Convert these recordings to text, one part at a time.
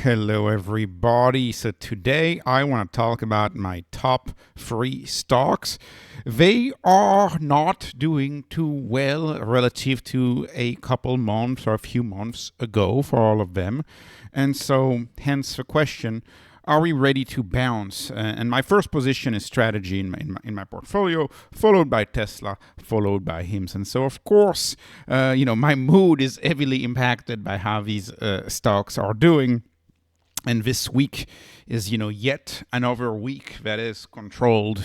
Hello everybody. So today I want to talk about my top 3 stocks. They are not doing too well relative to a couple months or a few months ago for all of them. And so hence the question, are we ready to bounce? And my first position is strategy in my portfolio, followed by Tesla, followed by HIMS. And so, of course, my mood is heavily impacted by how these stocks are doing. And this week is, yet another week that is controlled,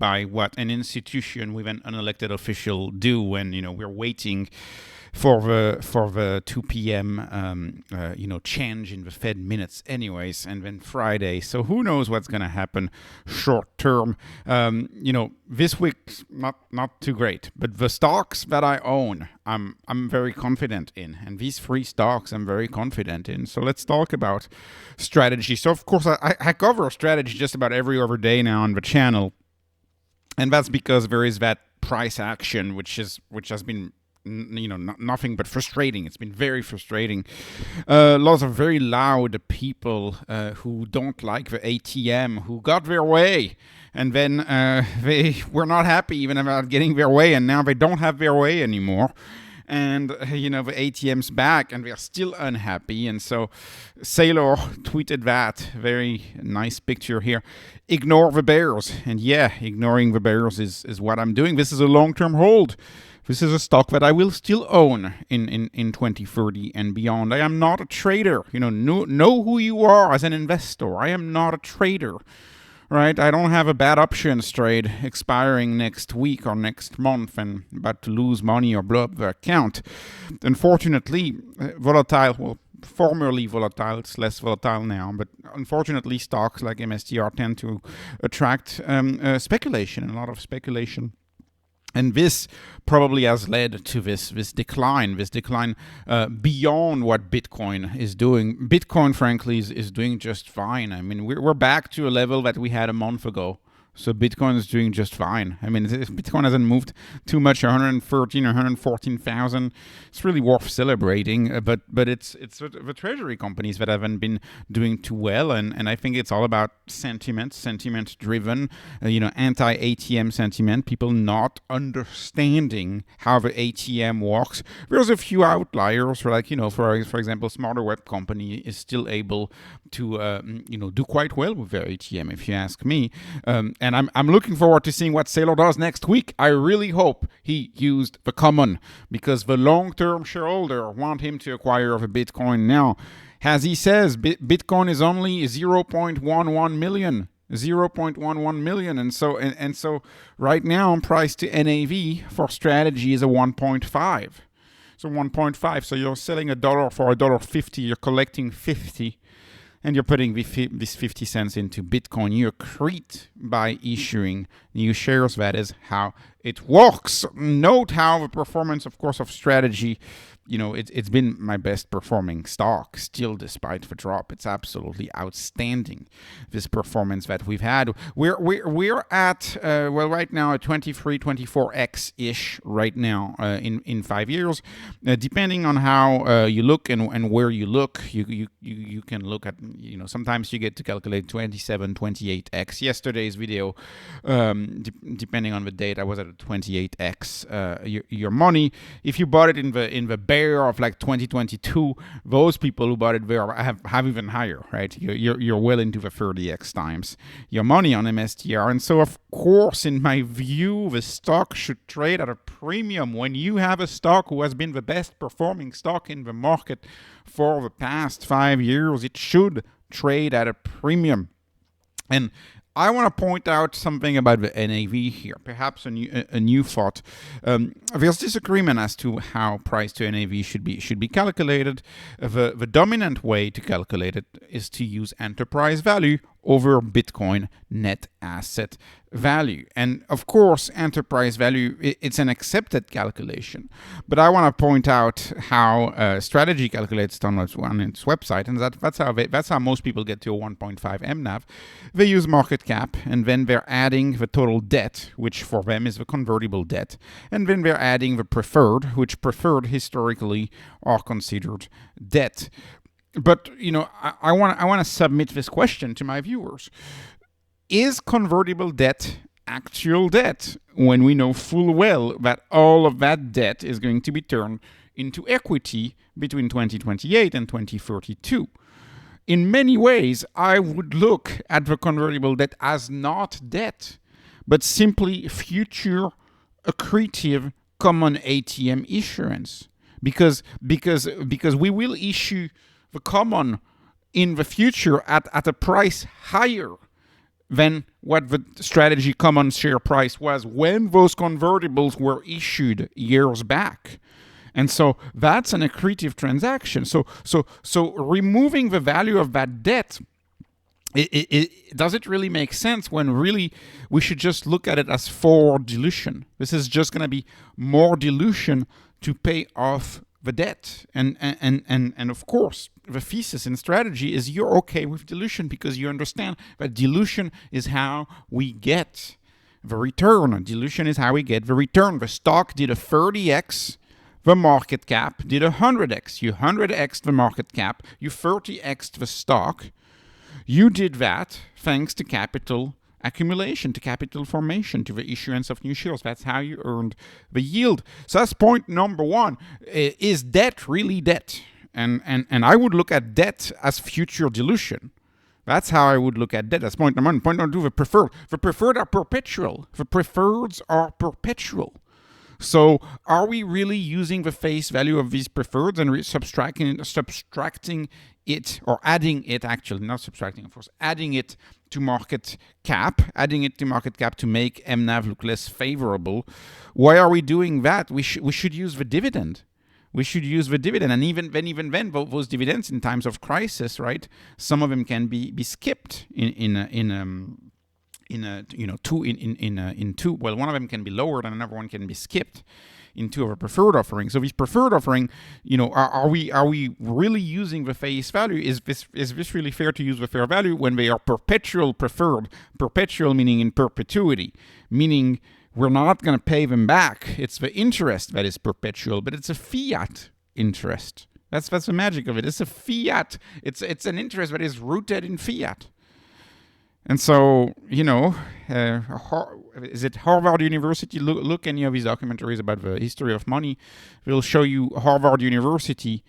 by what an institution with an unelected official do when, we're waiting for the 2 p.m. Change in the Fed minutes anyways, and then Friday. So who knows what's going to happen short term. This week's not too great, but the stocks that I own, I'm very confident in, and these 3 stocks I'm very confident in. So let's talk about strategy. So of course I cover strategy just about every other day now on the channel, and that's because there is that price action which has been nothing but frustrating. It's been very frustrating. Lots of very loud people who don't like the ATM, who got their way, and then they were not happy even about getting their way, and now they don't have their way anymore. And, the ATM's back, and they're still unhappy. And so Sailor tweeted that. Very nice picture here. Ignore the bears. And yeah, ignoring the bears is what I'm doing. This is a long-term hold. This is a stock that I will still own in 2030 and beyond. I am not a trader. Know who you are as an investor. I am not a trader. Right? I don't have a bad options trade expiring next week or next month and about to lose money or blow up the account. Unfortunately, formerly volatile, it's less volatile now, but unfortunately stocks like MSTR tend to attract speculation, a lot of speculation. And this probably has led to this decline beyond what Bitcoin is doing. Bitcoin, frankly, is doing just fine. I mean, we're back to a level that we had a month ago. So Bitcoin is doing just fine. I mean, Bitcoin hasn't moved too much, 113 or 114,000. It's really worth celebrating. But it's the treasury companies that haven't been doing too well. And I think it's all about sentiment driven, anti-ATM sentiment, people not understanding how the ATM works. There's a few outliers, for example, Smarter Web Company is still able to, do quite well with their ATM, if you ask me. And I'm looking forward to seeing what Sailor does next week. I really hope he used the common, because the long-term shareholder want him to acquire the Bitcoin now. As he says, Bitcoin is only 0.11 million. 0.11 million, and so right now price to NAV for strategy is a 1.5. So 1.5. So you're selling $1 for $1.50. You're collecting 50. And you're putting this 50 cents into Bitcoin. You accrete by issuing new shares. That is how it works. Note how the performance, of course, of strategy, it's been my best performing stock still despite the drop. It's absolutely outstanding, this performance that we've had. We're at right now at 24x ish right now in 5 years, depending on how you look and where you look. You can look at, sometimes you get to calculate 27, 28x. Yesterday's video, depending on the date, I was at a 28x your money. If you bought it in the bear of like 2022, those people who bought it there have even higher, right? You're well into the 30x times your money on MSTR. And so, of course, in my view, the stock should trade at a premium. When you have a stock who has been the best performing stock in the market for the past 5 years, it should trade at a premium. And I want to point out something about the NAV here, perhaps a new thought. There's disagreement as to how price to NAV should be calculated. The dominant way to calculate it is to use enterprise value over Bitcoin net asset value. And of course, enterprise value, it's an accepted calculation. But I want to point out how strategy calculates on its website, and that's how most people get to a 1.5 MNAV. They use market cap, and then they're adding the total debt, which for them is the convertible debt, and then they're adding the preferred, which preferred historically are considered debt. But I want to submit this question to my viewers: is convertible debt actual debt when we know full well that all of that debt is going to be turned into equity between 2028 and 2032? In many ways, I would look at the convertible debt as not debt, but simply future accretive common ATM issuance. Because we will issue the common in the future at a price higher than what the strategy common share price was when those convertibles were issued years back. And so that's an accretive transaction. So removing the value of that debt, does it really make sense when really we should just look at it as forward dilution? This is just going to be more dilution to pay off the debt. And of course, the thesis in strategy is you're okay with dilution because you understand that dilution is how we get the return. Dilution is how we get the return. The stock did a 30x. The market cap did 100x. You 100x'd the market cap. You 30x'd the stock. You did that thanks to capital accumulation, to capital formation, to the issuance of new shares. That's how you earned the yield. So that's point number one. Is debt really debt? And I would look at debt as future dilution. That's how I would look at debt. That's point number one. Point number two, the preferred. The preferred are perpetual. The preferreds are perpetual. So are we really using the face value of these preferreds and subtracting it, or adding it, actually, not subtracting, of course, adding it to market cap to make MNAV look less favorable? Why are we doing that? We should use the dividend. We should use the dividend, and even then, those dividends in times of crisis, right? Some of them can be skipped in two. Well, one of them can be lowered and another one can be skipped in two of a preferred offering. So this preferred offering, are we really using the face value? Is this really fair to use the fair value when they are perpetual preferred? Perpetual meaning in perpetuity, meaning we're not going to pay them back. It's the interest that is perpetual, but it's a fiat interest. That's the magic of it. It's a fiat. It's an interest that is rooted in fiat. And so, is it Harvard University? Look any of these documentaries about the history of money. Will show you Harvard University,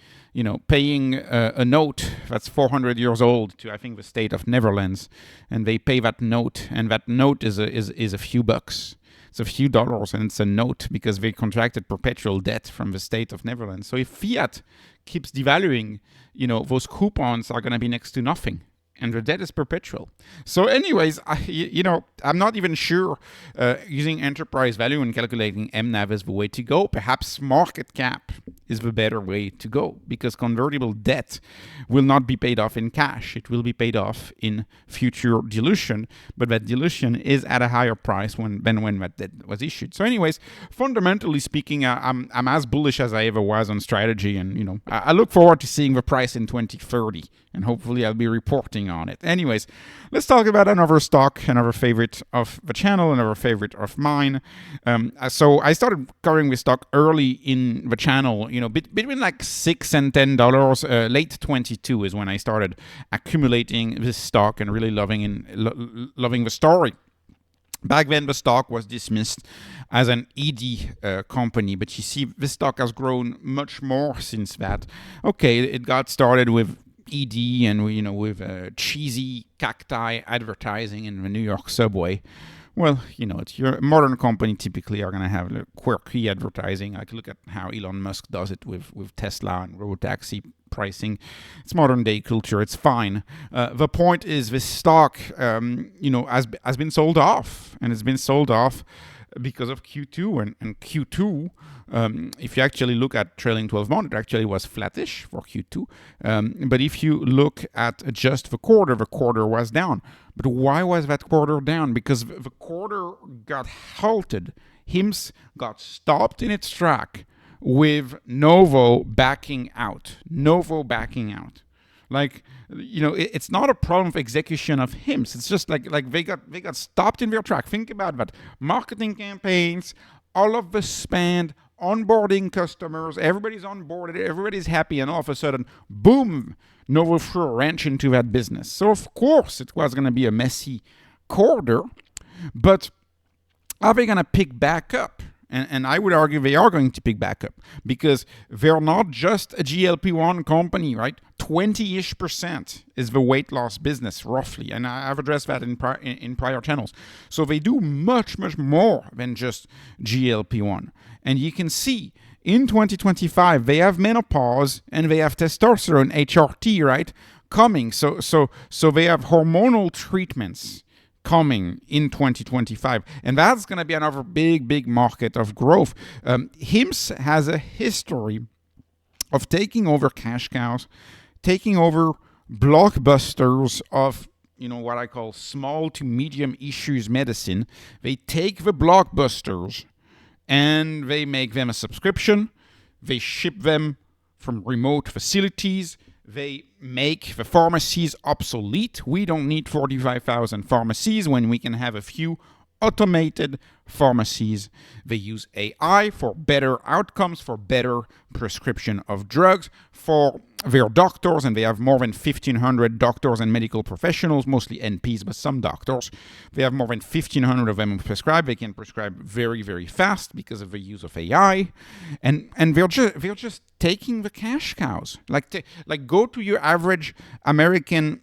paying a note that's 400 years old to, I think, the state of Netherlands, and they pay that note, and that note is a few bucks. It's a few dollars, and it's a note because they contracted perpetual debt from the state of Netherlands. So if fiat keeps devaluing, those coupons are going to be next to nothing. And the debt is perpetual. So anyways, I'm not even sure using enterprise value and calculating MNAV is the way to go. Perhaps market cap is the better way to go, because convertible debt will not be paid off in cash. It will be paid off in future dilution, but that dilution is at a higher price than when that debt was issued. So anyways, fundamentally speaking, I'm as bullish as I ever was on strategy, and I look forward to seeing the price in 2030, and hopefully I'll be reporting on it. Anyways, let's talk about another stock, another favorite of the channel, another favorite of mine. So I started covering this stock early in the channel, between like $6 and $10. Late 22 is when I started accumulating this stock and really loving the story. Back then, the stock was dismissed as an ED company, but you see, this stock has grown much more since that. Okay, it got started with ED and with cheesy cacti advertising in the New York subway. Well, it's your modern company typically are going to have quirky advertising. Like, look at how Elon Musk does it with Tesla and robotaxi pricing. It's modern day culture. It's fine. The point is, this stock, has been sold off, and it's been sold off because of Q2 and Q2. If you actually look at trailing 12 months, it actually was flattish for Q2. But if you look at just the quarter was down. But why was that quarter down? Because the quarter got halted. HIMS got stopped in its track with Novo backing out. Like, it's not a problem of execution of HIMS. It's just like they got stopped in their track. Think about that. Marketing campaigns, all of the spend, onboarding customers, everybody's onboarded, everybody's happy, and all of a sudden, boom, Novo threw a wrench into that business. So of course it was going to be a messy quarter, but are they going to pick back up? And I would argue they are going to pick back up because they're not just a GLP-1 company, right? 20-ish% is the weight loss business, roughly. And I've addressed that in prior channels. So they do much, much more than just GLP-1. And you can see in 2025, they have menopause and they have testosterone, HRT, right? Coming. So they have hormonal treatments coming in 2025, and that's going to be another big market of growth. HIMS has a history of taking over cash cows, taking over blockbusters of what I call small to medium issues medicine. They take the blockbusters and they make them a subscription. They ship them from remote facilities. They make the pharmacies obsolete. We don't need 45,000 pharmacies when we can have a few automated pharmacies. They use AI for better outcomes, for better prescription of drugs, for their doctors, and they have more than 1,500 doctors and medical professionals, mostly NPs, but some doctors. They have more than 1,500 of them who prescribe. They can prescribe very, very fast because of the use of AI, and they're just taking the cash cows. Like go to your average American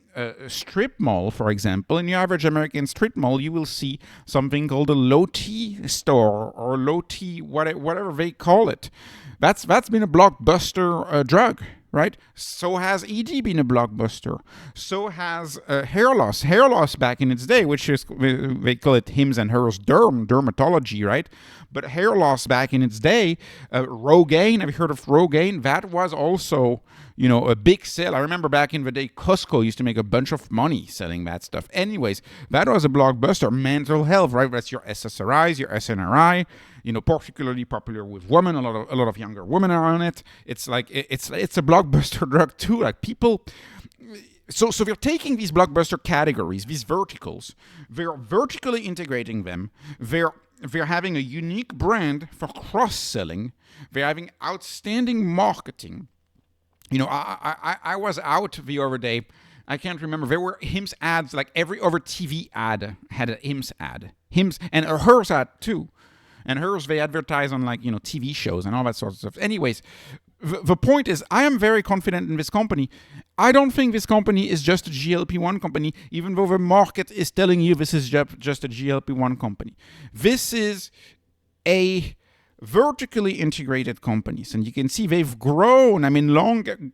strip mall, for example. In your average American strip mall, you will see something called a low T store or low T, whatever they call it. That's been a blockbuster drug, right? So has ED been a blockbuster. So has hair loss. Hair loss back in its day, which is, they call it HIMS and HERS dermatology, right? But hair loss back in its day, Rogaine, have you heard of Rogaine? That was also, a big sale. I remember back in the day, Costco used to make a bunch of money selling that stuff. Anyways, that was a blockbuster. Mental health, right? That's your SSRIs, your SNRI, particularly popular with women. A lot of younger women are on it. It's like, it's a blockbuster drug too. Like people... So they're taking these blockbuster categories, these verticals, they're vertically integrating them. They're having a unique brand for cross-selling. They're having outstanding marketing. I was out the other day. I can't remember. There were HIMS ads, like every other TV ad had a HIMS ad. HIMS and a HERS ad too. And HERS, they advertise on TV shows and all that sort of stuff. Anyways, the point is, I am very confident in this company. I don't think this company is just a GLP-1 company, even though the market is telling you this is just a GLP-1 company. This is a vertically integrated companies, and you can see they've grown. I mean, long gone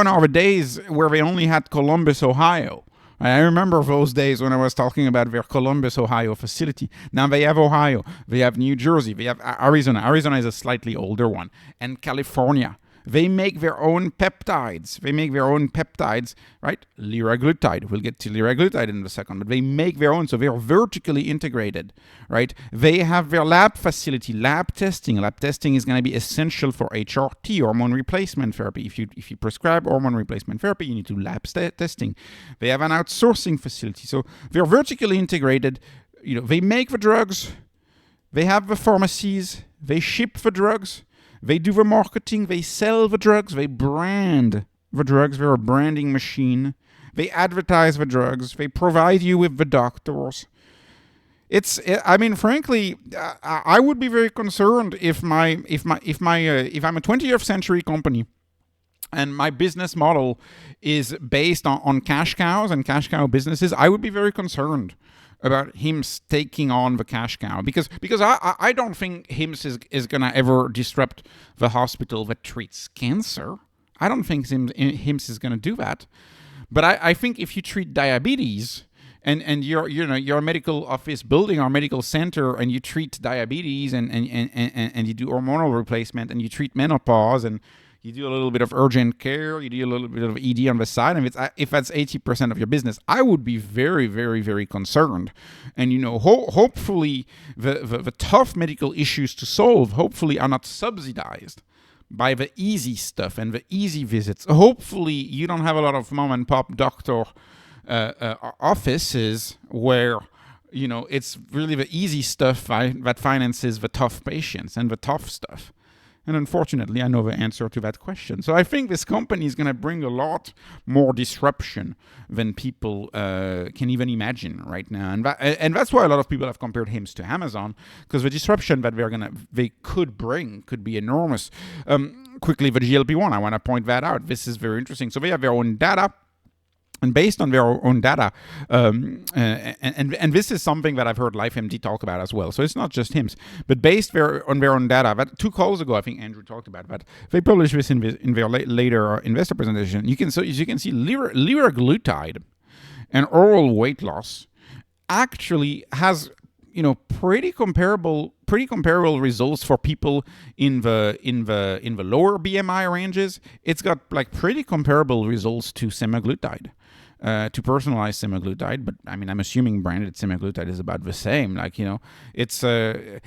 are the days where they only had Columbus, Ohio. I remember those days when I was talking about their Columbus, Ohio facility. Now they have Ohio, they have New Jersey, they have Arizona. Arizona is a slightly older one, and California. They make their own peptides. Right? Liraglutide. We'll get to liraglutide in a second, but they make their own, so they're vertically integrated, right? They have their lab facility, lab testing. Lab testing is going to be essential for HRT, hormone replacement therapy. If you prescribe hormone replacement therapy, you need to lab testing. They have an outsourcing facility, so they're vertically integrated. They make the drugs, they have the pharmacies, they ship the drugs. They do the marketing, they sell the drugs, they brand the drugs, they're a branding machine. They advertise the drugs, they provide you with the doctors. Frankly, I would be very concerned if I'm a 20th century company and my business model is based on cash cows and cash cow businesses. I would be very concerned about HIMS taking on the cash cow because I don't think HIMS is going to ever disrupt the hospital that treats cancer. I don't think HIMS is going to do that. But I think if you treat diabetes and you're a medical office building or medical center and you treat diabetes and you do hormonal replacement and you treat menopause and you do a little bit of urgent care, you do a little bit of ED on the side, and if that's 80% of your business, I would be very, very, very concerned. And hopefully the tough medical issues to solve hopefully are not subsidized by the easy stuff and the easy visits. Hopefully you don't have a lot of mom and pop doctor offices where it's really the easy stuff that finances the tough patients and the tough stuff. And unfortunately, I know the answer to that question. So I think this company is going to bring a lot more disruption than people can even imagine right now. And that's why a lot of people have compared HIMS to Amazon, because the disruption that they could bring could be enormous. Quickly, the GLP-1, I want to point that out. This is very interesting. So they have their own data. And based on their own data, and this is something that I've heard LifeMD talk about as well. So it's not just HIMS, but based on their own data. That 2 calls ago, I think Andrew talked about that. They published this in their later investor presentation. You can see liraglutide and oral weight loss actually has pretty comparable results for people in the lower BMI ranges. It's got like pretty comparable results to semaglutide. To personalized semaglutide, but I mean, I'm assuming branded semaglutide is about the same. It's so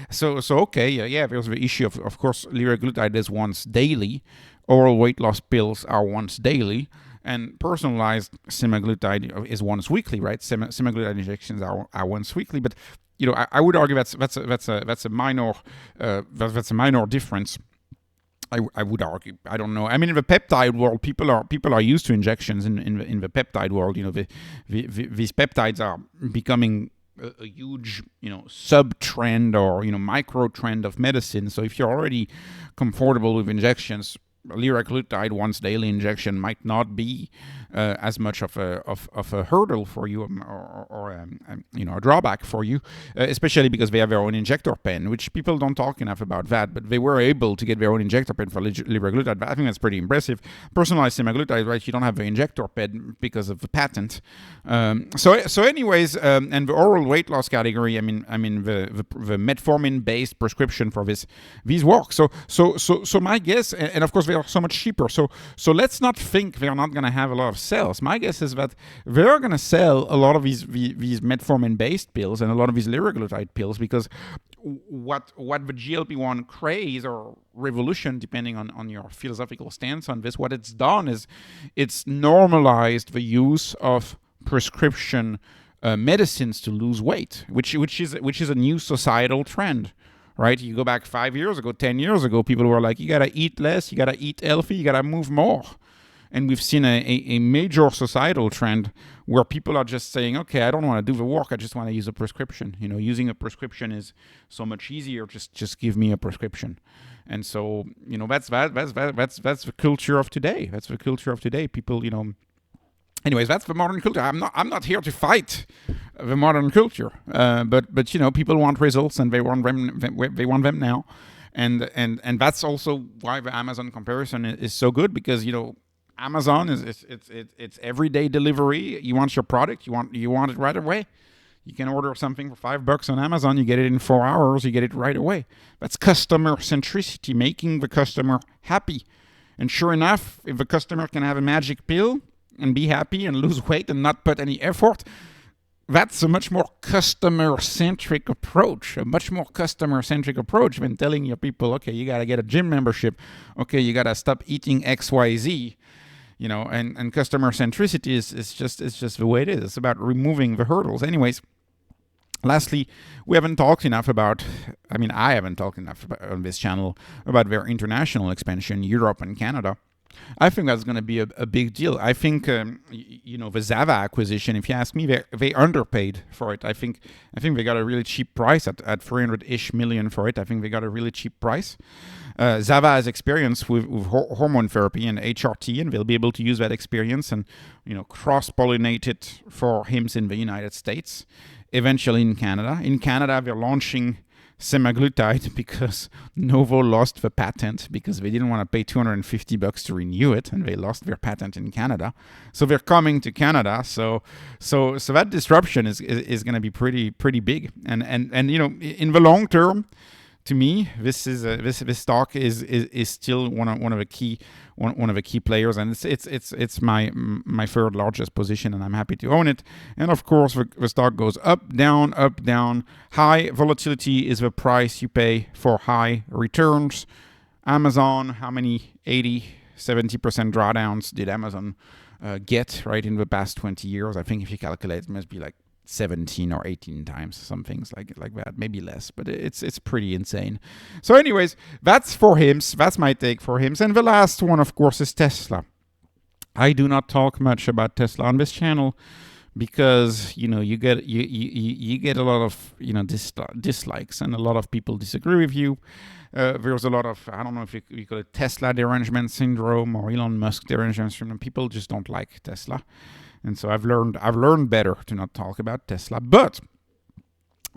okay. Yeah. There's the issue of course, liraglutide is once daily. Oral weight loss pills are once daily, and personalized semaglutide is once weekly, right? Semaglutide injections are once weekly, but I would argue that's a minor difference. I would argue. I don't know. I mean, in the peptide world, people are used to injections. In the peptide world, these peptides are becoming a huge, sub-trend or micro-trend of medicine. So if you're already comfortable with injections, liraglutide once daily injection might not be as much of a hurdle for you or a drawback for you, especially because they have their own injector pen, which people don't talk enough about that, but they were able to get their own injector pen for liraglutide. I think that's pretty impressive. Personalized semaglutide, right? You don't have the injector pen because of the patent. So anyways, and the oral weight loss category, I mean the metformin based prescription for these work. So my guess, and of course they are so much cheaper. So let's not think they're not going to have a lot of sales. My guess is that they're going to sell a lot of these metformin-based pills and a lot of these liraglutide pills, because what the GLP-1 craze or revolution, depending on your philosophical stance on this, what it's done is it's normalized the use of prescription medicines to lose weight, which is a new societal trend. Right? You go back 5 years ago, 10 years ago, people were like, you got to eat less, you got to eat healthy, you got to move more. And we've seen a major societal trend where people are just saying, okay, I don't want to do the work, I just want to use a prescription. Using a prescription is so much easier, just give me a prescription. And so, that's the culture of today. That's the culture of today. People, anyways, that's the modern culture. I'm not here to fight the modern culture, but people want results and they want them now, and that's also why the Amazon comparison is so good, because Amazon it's everyday delivery. You want your product, you want it right away. You can order something for $5 on Amazon, you get it in 4 hours, you get it right away. That's customer centricity, making the customer happy. And sure enough, if the customer can have a magic pill and be happy and lose weight and not put any effort, that's a much more customer-centric approach, than telling your people, okay, you got to get a gym membership, okay, you got to stop eating XYZ, and customer centricity is just the way it is. It's about removing the hurdles. Anyways, lastly, I haven't talked enough about on this channel about their international expansion, Europe and Canada. I think that's going to be a big deal. I think, the Zava acquisition, if you ask me, they underpaid for it. I think they got a really cheap price at 300-ish million for it. I think they got a really cheap price. Zava has experience with hormone therapy and HRT, and they'll be able to use that experience and, cross-pollinate it for HIMS in the United States, eventually in Canada. In Canada, they're launching semaglutide because Novo lost the patent because they didn't want to pay $250 to renew it, and they lost their patent in Canada. So they're coming to Canada. So that disruption is going to be pretty big. And in the long term, to me, this stock is still one of the key players, and it's my third largest position, and I'm happy to own it. And of course, the stock goes up, down, up, down. High volatility is the price you pay for high returns. Amazon, how many 70% drawdowns did Amazon get right in the past 20 years? I think if you calculate, it must be like 17 or 18 times, some things like that, maybe less, but it's pretty insane. So anyways, that's for HIMS. That's my take for HIMS. And the last one, of course, is Tesla. I do not talk much about Tesla on this channel because you get a lot of dislikes, and a lot of people disagree with you. There's a lot of, I don't know if you call it Tesla derangement syndrome or Elon Musk derangement syndrome. People just don't like Tesla. And so I've learned better to not talk about Tesla. But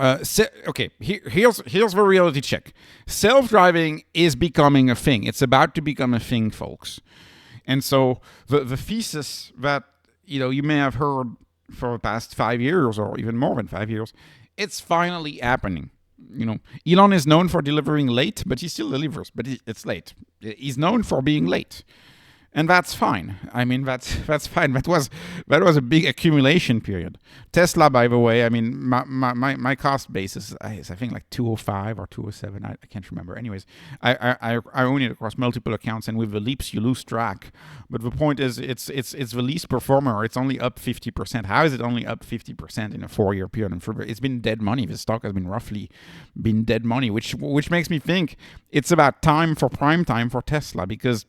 okay, here's the reality check. Self-driving is becoming a thing. It's about to become a thing, folks. And so the thesis that you may have heard for the past 5 years or even more than 5 years, it's finally happening. Elon is known for delivering late, but he still delivers, but it's late. He's known for being late. And that's fine. I mean, that's fine. That was a big accumulation period. Tesla, by the way, I mean, my cost basis is I think like 205 or 207. I can't remember. Anyways, I own it across multiple accounts, and with the leaps you lose track. But the point is, it's the least performer. It's only up 50%. How is it only up 50% in a 4-year period? And it's been dead money. The stock has been roughly dead money, which makes me think it's about time for prime time for Tesla, because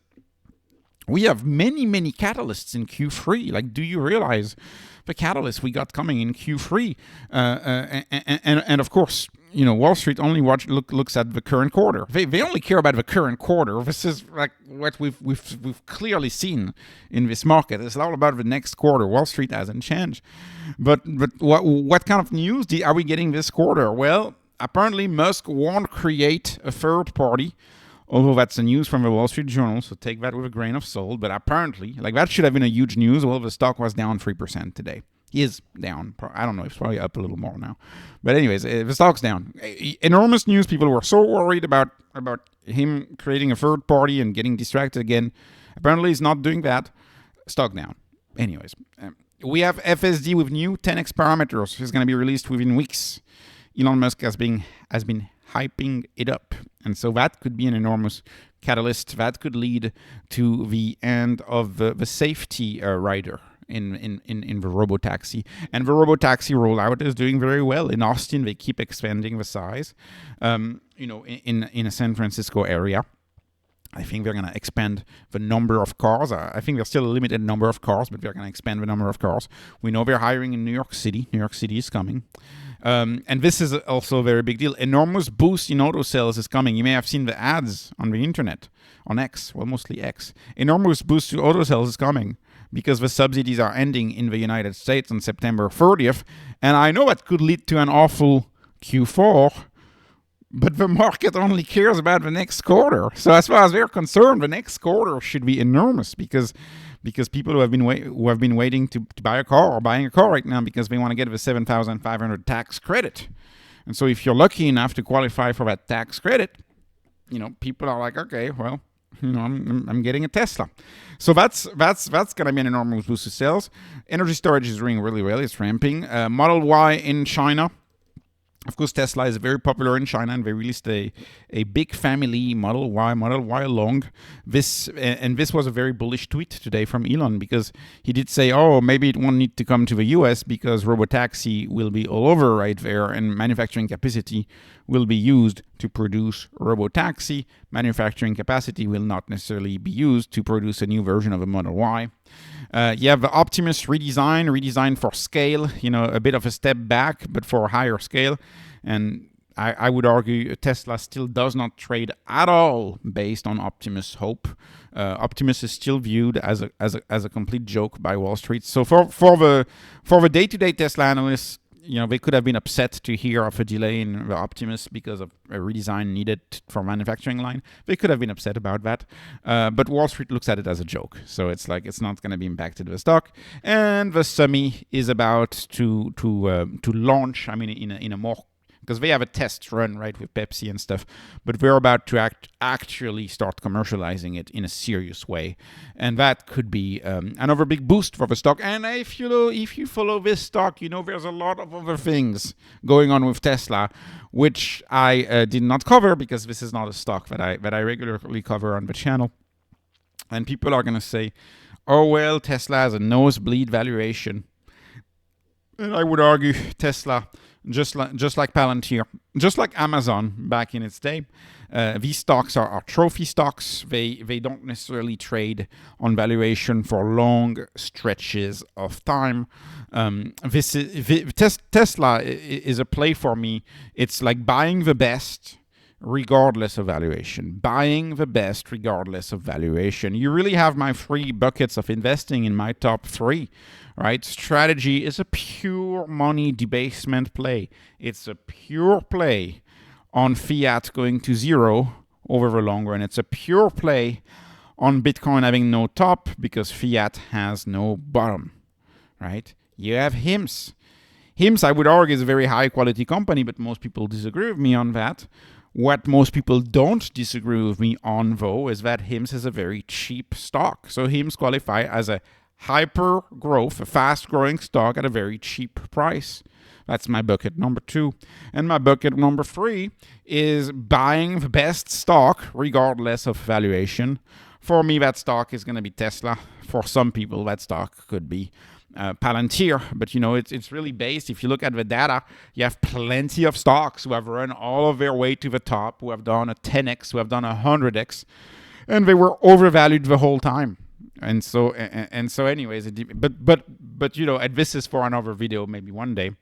we have many catalysts in Q3. Like, do you realize the catalysts we got coming in Q3? And of course, Wall Street only looks at the current quarter. They only care about the current quarter. This is like what we've clearly seen in this market. It's all about the next quarter. Wall Street hasn't changed. But what kind of news are we getting this quarter? Well, apparently Musk won't create a third party. Although that's the news from the Wall Street Journal, so take that with a grain of salt. But apparently, that should have been a huge news. Well, the stock was down 3% today. He is down. I don't know. It's probably up a little more now. But anyways, the stock's down. Enormous news. People were so worried about him creating a third party and getting distracted again. Apparently, he's not doing that. Stock down. Anyways, we have FSD with new 10x parameters. It's going to be released within weeks. Elon Musk has been hyping it up. And so that could be an enormous catalyst. That could lead to the end of the safety rider in the robotaxi. And the robotaxi rollout is doing very well. In Austin, they keep expanding the size. In a San Francisco area, I think they're going to expand the number of cars. I think there's still a limited number of cars, but they're going to expand the number of cars. We know they're hiring in New York City. New York City is coming. And this is also a very big deal. Enormous boost in auto sales is coming. You may have seen the ads on the internet, on X, well, mostly X. Enormous boost to auto sales is coming because the subsidies are ending in the United States on September 30th. And I know that could lead to an awful Q4, but the market only cares about the next quarter. So as far as they're concerned, the next quarter should be enormous because people who have been waiting to buy a car are buying a car right now because they want to get the $7,500 tax credit. And so if you're lucky enough to qualify for that tax credit, people are like, okay, well, I'm getting a Tesla. So that's going to be an enormous boost to sales. Energy storage is doing really well. It's ramping. Model Y in China. Of course, Tesla is very popular in China, and they released a big family Model Y Long. This was a very bullish tweet today from Elon, because he did say, maybe it won't need to come to the US because robotaxi will be all over right there, and manufacturing capacity will be used to produce robotaxi. Manufacturing capacity will not necessarily be used to produce a new version of a Model Y. You have the Optimus redesign for scale, a bit of a step back, but for a higher scale. And I would argue Tesla still does not trade at all based on Optimus hope. Optimus is still viewed as a complete joke by Wall Street. So for the day-to-day Tesla analysts, they could have been upset to hear of a delay in the Optimus because of a redesign needed for manufacturing line. They could have been upset about that. But Wall Street looks at it as a joke. So it's like it's not going to be impacted the stock. And the Semi is about to launch, in a more, because they have a test run, right, with Pepsi and stuff, but we're about to actually start commercializing it in a serious way, and that could be another big boost for the stock. And if you follow this stock, there's a lot of other things going on with Tesla, which I did not cover because this is not a stock that I regularly cover on the channel. And people are going to say, oh well, Tesla has a nosebleed valuation. And I would argue Tesla, just like Palantir, just like Amazon back in its day, these stocks are trophy stocks. They don't necessarily trade on valuation for long stretches of time. Tesla is a play for me. It's like buying the best regardless of valuation. Buying the best regardless of valuation. You really have my 3 buckets of investing in my top 3, right? Strategy is a pure money debasement play. It's a pure play on fiat going to 0 over the long run. It's a pure play on Bitcoin having no top because fiat has no bottom, right? You have HIMS. HIMS, I would argue, is a very high quality company, but most people disagree with me on that. What most people don't disagree with me on, though, is that HIMS is a very cheap stock. So HIMS qualify as a hyper growth, a fast growing stock at a very cheap price. That's my bucket number 2. And my bucket number 3 is buying the best stock regardless of valuation. For me, that stock is going to be Tesla. For some people, that stock could be Palantir, but it's really based. If you look at the data, you have plenty of stocks who have run all of their way to the top, who have done a 10x, who have done a 100x, and they were overvalued the whole time. And so anyways, but and this is for another video, maybe one day.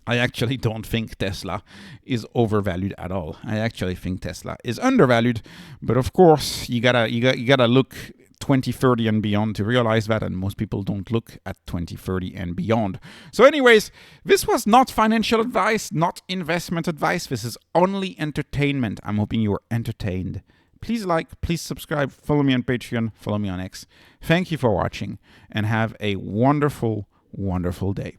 I actually don't think Tesla is overvalued at all. I actually think Tesla is undervalued, but of course you gotta look 2030 and beyond to realize that, and most people don't look at 2030 and beyond. So anyways, this was not financial advice, not investment advice. This is only entertainment. I'm hoping you were entertained. Please like, please subscribe, follow me on Patreon, follow me on X. Thank you for watching, and have a wonderful, wonderful day.